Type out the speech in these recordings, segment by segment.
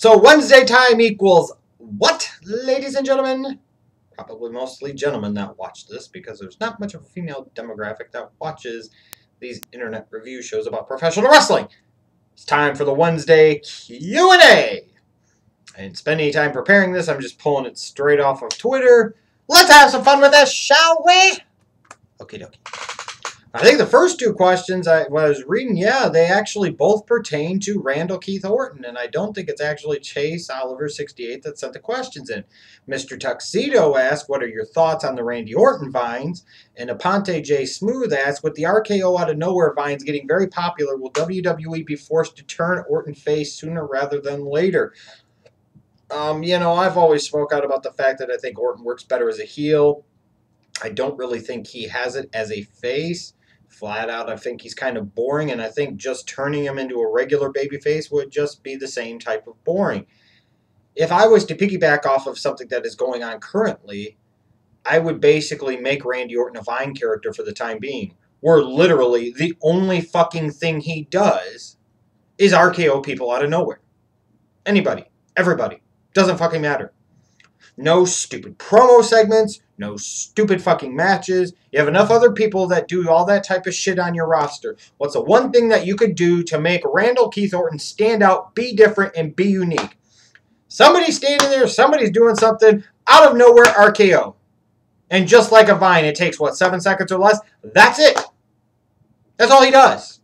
So Wednesday time equals what, ladies and gentlemen? Probably mostly gentlemen that watch this because there's not much of a female demographic that watches these internet review shows about professional wrestling. It's time for the Wednesday Q&A. I didn't spend any time preparing this. I'm just pulling it straight off of Twitter. Let's have some fun with this, shall we? Okie dokie. I think the first two questions I was reading, yeah, they actually both pertain to Randall Keith Orton, and I don't think it's actually Chase Oliver 68 that sent the questions in. Mr. Tuxedo asked, what are your thoughts on the Randy Orton vines? And Aponte J. Smooth asked, with the RKO out of nowhere vines getting very popular, will WWE be forced to turn Orton face sooner rather than later? I've always spoke out about the fact that I think Orton works better as a heel. I don't really think he has it as a face. Flat out, I think he's kind of boring, and I think just turning him into a regular babyface would just be the same type of boring. If I was to piggyback off of something that is going on currently, I would basically make Randy Orton a Vine character for the time being, where literally the only fucking thing he does is RKO people out of nowhere. Anybody, everybody, doesn't fucking matter. No stupid promo segments, no stupid fucking matches. You have enough other people that do all that type of shit on your roster. What's the one thing that you could do to make Randall Keith Orton stand out, be different, and be unique? Somebody's standing there, somebody's doing something, out of nowhere RKO. And just like a Vine, it takes, 7 seconds or less? That's it. That's all he does.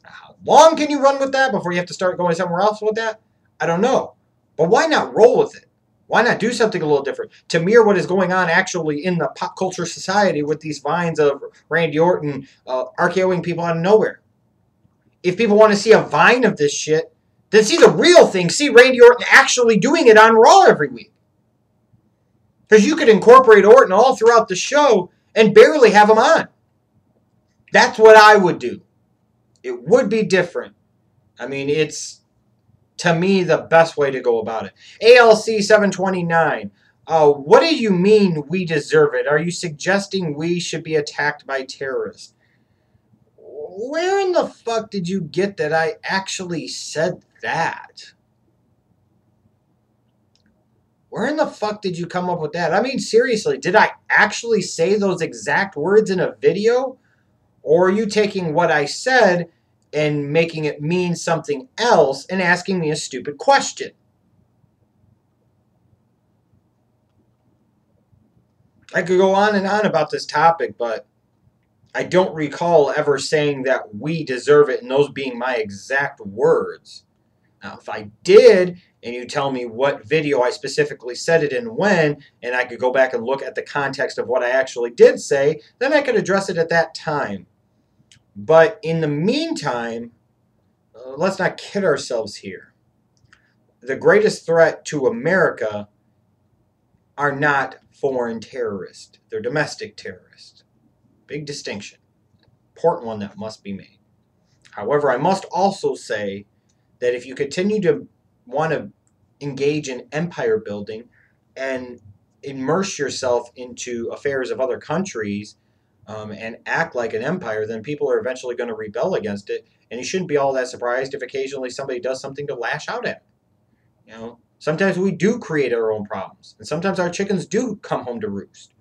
How long can you run with that before you have to start going somewhere else with that? I don't know. But why not roll with it? Why not do something a little different to mirror what is going on actually in the pop culture society with these vines of Randy Orton RKOing people out of nowhere? If people want to see a vine of this shit, then see the real thing. See Randy Orton actually doing it on Raw every week. Because you could incorporate Orton all throughout the show and barely have him on. That's what I would do. It would be different. I mean, it's, to me, the best way to go about it. ALC 729. What do you mean we deserve it? Are you suggesting we should be attacked by terrorists? Where in the fuck did you get that I actually said that? Where in the fuck did you come up with that? I mean, seriously, did I actually say those exact words in a video? Or are you taking what I said and making it mean something else and asking me a stupid question? I could go on and on about this topic, but I don't recall ever saying that we deserve it and those being my exact words. Now, if I did, and you tell me what video I specifically said it in when, and I could go back and look at the context of what I actually did say, then I could address it at that time. But in the meantime, let's not kid ourselves here. The greatest threat to America are not foreign terrorists. They're domestic terrorists. Big distinction. Important one that must be made. However, I must also say that if you continue to want to engage in empire building and immerse yourself into affairs of other countries, and act like an empire, then people are eventually going to rebel against it. And you shouldn't be all that surprised if occasionally somebody does something to lash out at. Sometimes we do create our own problems. And sometimes our chickens do come home to roost.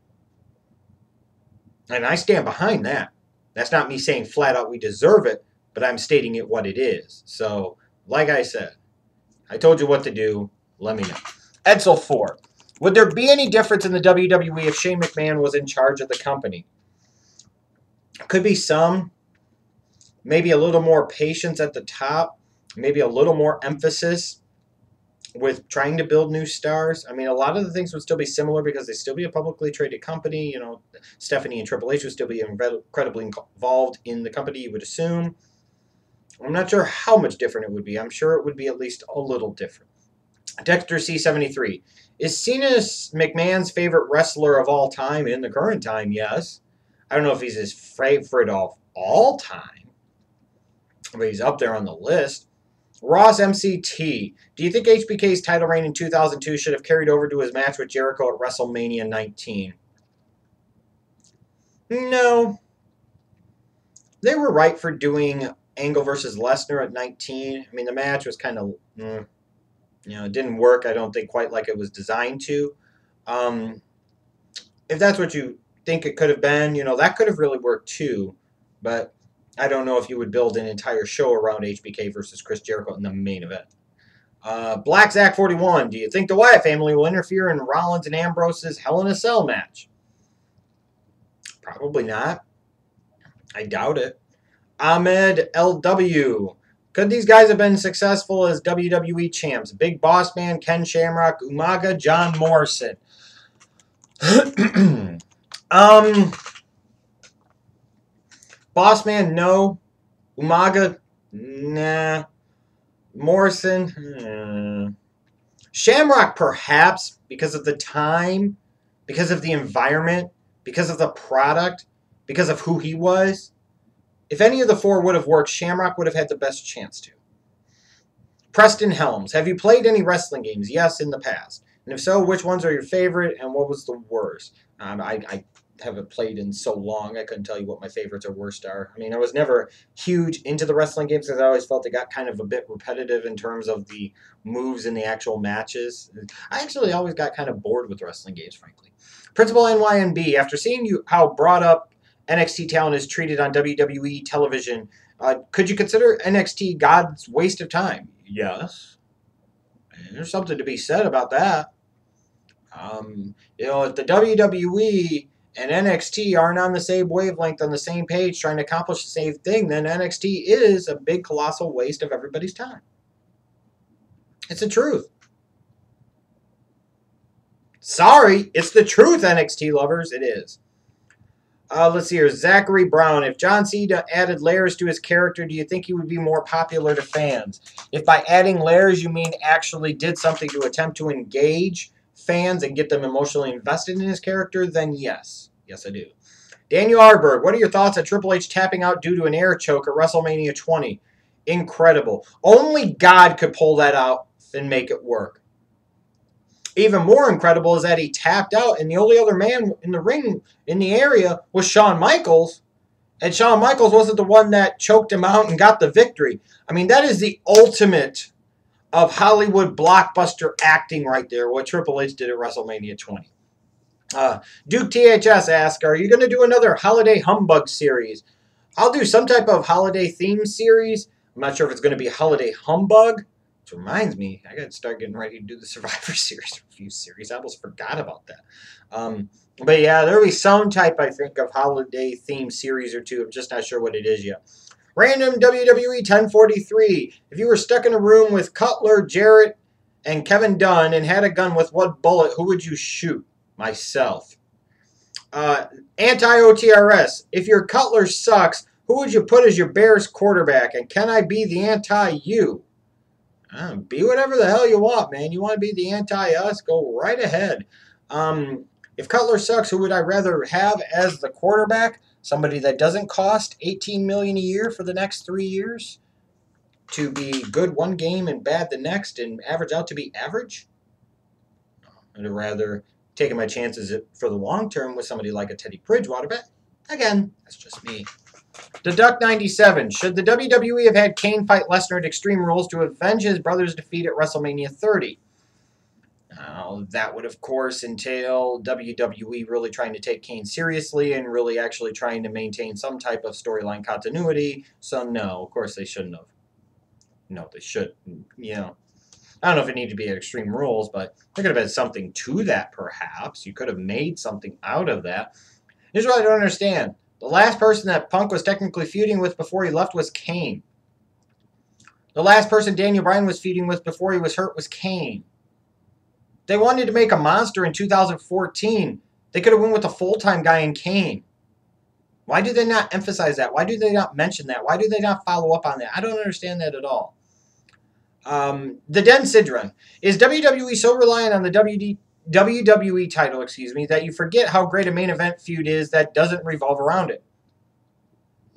And I stand behind that. That's not me saying flat out we deserve it, but I'm stating it what it is. So, like I said, I told you what to do. Let me know. Edsel 4. Would there be any difference in the WWE if Shane McMahon was in charge of the company? Could be some, maybe a little more patience at the top, maybe a little more emphasis with trying to build new stars. I mean, a lot of the things would still be similar because they'd still be a publicly traded company. Stephanie and Triple H would still be incredibly involved in the company, you would assume. I'm not sure how much different it would be. I'm sure it would be at least a little different. Dexter C73. Is Cena McMahon's favorite wrestler of all time in the current time? Yes. I don't know if he's his favorite of all time, but he's up there on the list. Ross MCT. Do you think HBK's title reign in 2002 should have carried over to his match with Jericho at WrestleMania 19? No. They were right for doing Angle versus Lesnar at 19. I mean, the match was kind of... It didn't work, I don't think, quite like it was designed to. If that's what you think it could have been, that could have really worked too. But I don't know if you would build an entire show around HBK versus Chris Jericho in the main event. Black Zach 41. Do you think the Wyatt family will interfere in Rollins and Ambrose's Hell in a Cell match? Probably not. I doubt it. Ahmed LW. Could these guys have been successful as WWE champs? Big Boss Man, Ken Shamrock, Umaga, John Morrison. Boss Man, no. Umaga, nah. Morrison, Shamrock, perhaps, because of the time, because of the environment, because of the product, because of who he was. If any of the four would have worked, Shamrock would have had the best chance to. Preston Helms. Have you played any wrestling games? Yes, in the past. And if so, which ones are your favorite and what was the worst? I haven't played in so long, I couldn't tell you what my favorites or worst are. I mean, I was never huge into the wrestling games because I always felt it got kind of a bit repetitive in terms of the moves in the actual matches. I actually always got kind of bored with wrestling games, frankly. Principal NYNB, after seeing how brought up NXT talent is treated on WWE television, could you consider NXT God's waste of time? Yes. And there's something to be said about that. If the WWE and NXT aren't on the same wavelength, on the same page, trying to accomplish the same thing, then NXT is a big, colossal waste of everybody's time. It's the truth. Sorry, it's the truth, NXT lovers. It is. Let's see here. Zachary Brown. If John Cena added layers to his character, do you think he would be more popular to fans? If by adding layers you mean actually did something to attempt to engage fans and get them emotionally invested in his character, then yes. Yes, I do. Daniel Arberg, what are your thoughts on Triple H tapping out due to an air choke at WrestleMania 20? Incredible. Only God could pull that out and make it work. Even more incredible is that he tapped out, and the only other man in the ring in the area was Shawn Michaels, and Shawn Michaels wasn't the one that choked him out and got the victory. I mean, that is the ultimate of Hollywood blockbuster acting right there, what Triple H did at WrestleMania 20. Duke THS asks, are you going to do another Holiday Humbug series? I'll do some type of holiday theme series. I'm not sure if it's going to be Holiday Humbug. Which reminds me, I got to start getting ready to do the Survivor Series review series. I almost forgot about that. But yeah, there'll be some type, I think, of holiday theme series or two. I'm just not sure what it is yet. Random WWE 1043. If you were stuck in a room with Cutler, Jarrett, and Kevin Dunn and had a gun with one bullet, who would you shoot? Myself. Anti-OTRS. If your Cutler sucks, who would you put as your Bears quarterback? And can I be the anti-you? Be whatever the hell you want, man. You want to be the anti-us? Go right ahead. If Cutler sucks, who would I rather have as the quarterback? Somebody that doesn't cost $18 million a year for the next 3 years to be good one game and bad the next and average out to be average? I'd rather taking my chances for the long term with somebody like a Teddy Bridgewater. But again, that's just me. Deduct 97. Should the WWE have had Cain fight Lesnar at Extreme Rules to avenge his brother's defeat at WrestleMania 30? That would, of course, entail WWE really trying to take Cain seriously and really actually trying to maintain some type of storyline continuity. So, no, of course they shouldn't have. No, they shouldn't. I don't know if it needed to be at Extreme Rules, but there could have been something to that, perhaps. You could have made something out of that. Here's what I don't understand. The last person that Punk was technically feuding with before he left was Cain. The last person Daniel Bryan was feuding with before he was hurt was Cain. They wanted to make a monster in 2014. They could have went with a full-time guy in Cain. Why do they not emphasize that? Why do they not mention that? Why do they not follow up on that? I don't understand that at all. The Den Sidron. Is WWE so reliant on the WWE title, that you forget how great a main event feud is that doesn't revolve around it?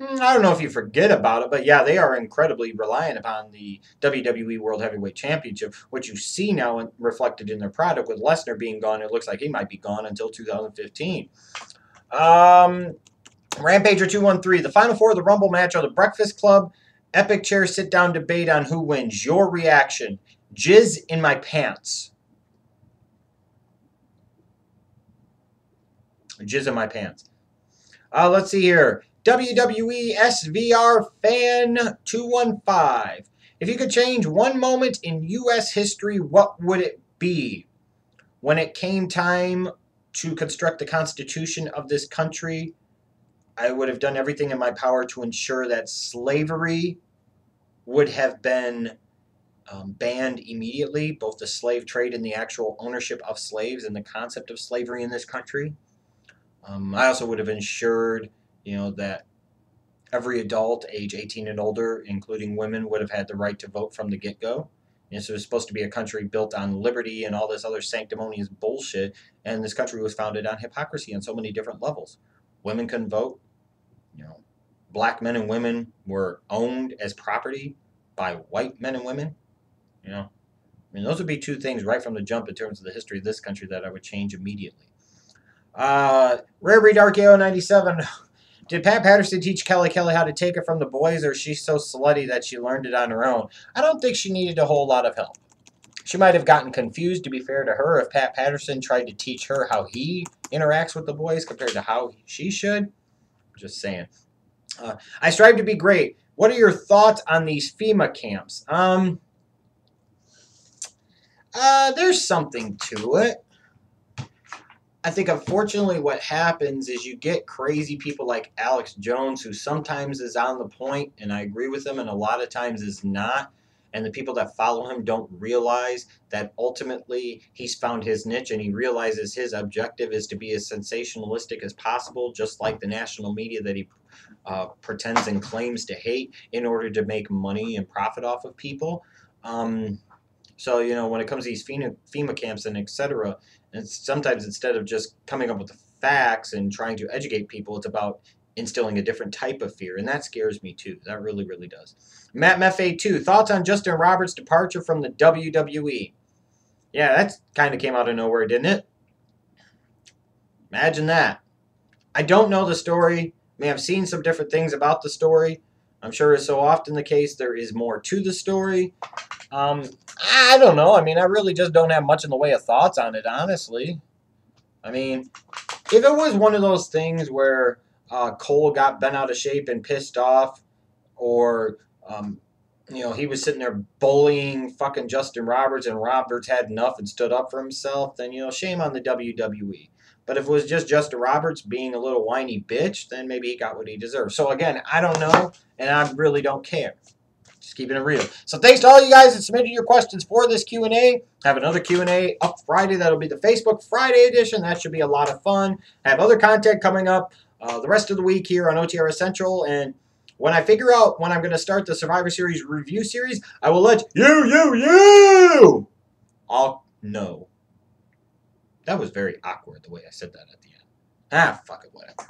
I don't know if you forget about it, but yeah, they are incredibly reliant upon the WWE World Heavyweight Championship, which you see now reflected in their product with Lesnar being gone. It looks like he might be gone until 2015. Rampager 213. The final four of the Rumble match are the Breakfast Club, Epic Chair sit-down debate on who wins. Your reaction. Jizz in my pants. Jizz in my pants. Let's see here. WWE SVR Fan 215. If you could change one moment in U.S. history, what would it be? When it came time to construct the Constitution of this country, I would have done everything in my power to ensure that slavery would have been banned immediately, both the slave trade and the actual ownership of slaves and the concept of slavery in this country. I also would have ensured, that every adult age 18 and older, including women, would have had the right to vote from the get-go. And so it was supposed to be a country built on liberty and all this other sanctimonious bullshit, and this country was founded on hypocrisy on so many different levels. Women couldn't vote. Black men and women were owned as property by white men and women. Those would be two things right from the jump in terms of the history of this country that I would change immediately. Rare Breed RKO 97. Did Pat Patterson teach Kelly how to take it from the boys, or is she so slutty that she learned it on her own? I don't think she needed a whole lot of help. She might have gotten confused, to be fair to her, if Pat Patterson tried to teach her how he interacts with the boys compared to how she should. Just saying. I strive to be great. What are your thoughts on these FEMA camps? There's something to it. I think, unfortunately, what happens is you get crazy people like Alex Jones, who sometimes is on the point, and I agree with him, and a lot of times is not. And the people that follow him don't realize that ultimately he's found his niche, and he realizes his objective is to be as sensationalistic as possible, just like the national media that he pretends and claims to hate in order to make money and profit off of people. So, when it comes to these FEMA camps and etc., and sometimes instead of just coming up with the facts and trying to educate people, it's about instilling a different type of fear, and that scares me too. That really, really does. Matt Meffa2, thoughts on Justin Roberts' departure from the WWE? Yeah, that kind of came out of nowhere, didn't it? Imagine that. I don't know the story. I mean, I've seen some different things about the story. I'm sure as so often the case, there is more to the story. I don't know. I mean, I really just don't have much in the way of thoughts on it, honestly. I mean, if it was one of those things where Cole got bent out of shape and pissed off, or, he was sitting there bullying fucking Justin Roberts and Roberts had enough and stood up for himself, then, shame on the WWE. But if it was just Justin Roberts being a little whiny bitch, then maybe he got what he deserved. So, again, I don't know, and I really don't care. Just keeping it real. So thanks to all you guys that submitted your questions for this Q&A. Have another Q&A up Friday. That'll be the Facebook Friday edition. That should be a lot of fun. Have other content coming up the rest of the week here on OTRS Central. And when I figure out when I'm going to start the Survivor Series review series, I will let you all know. That was very awkward the way I said that at the end. Fuck it, whatever.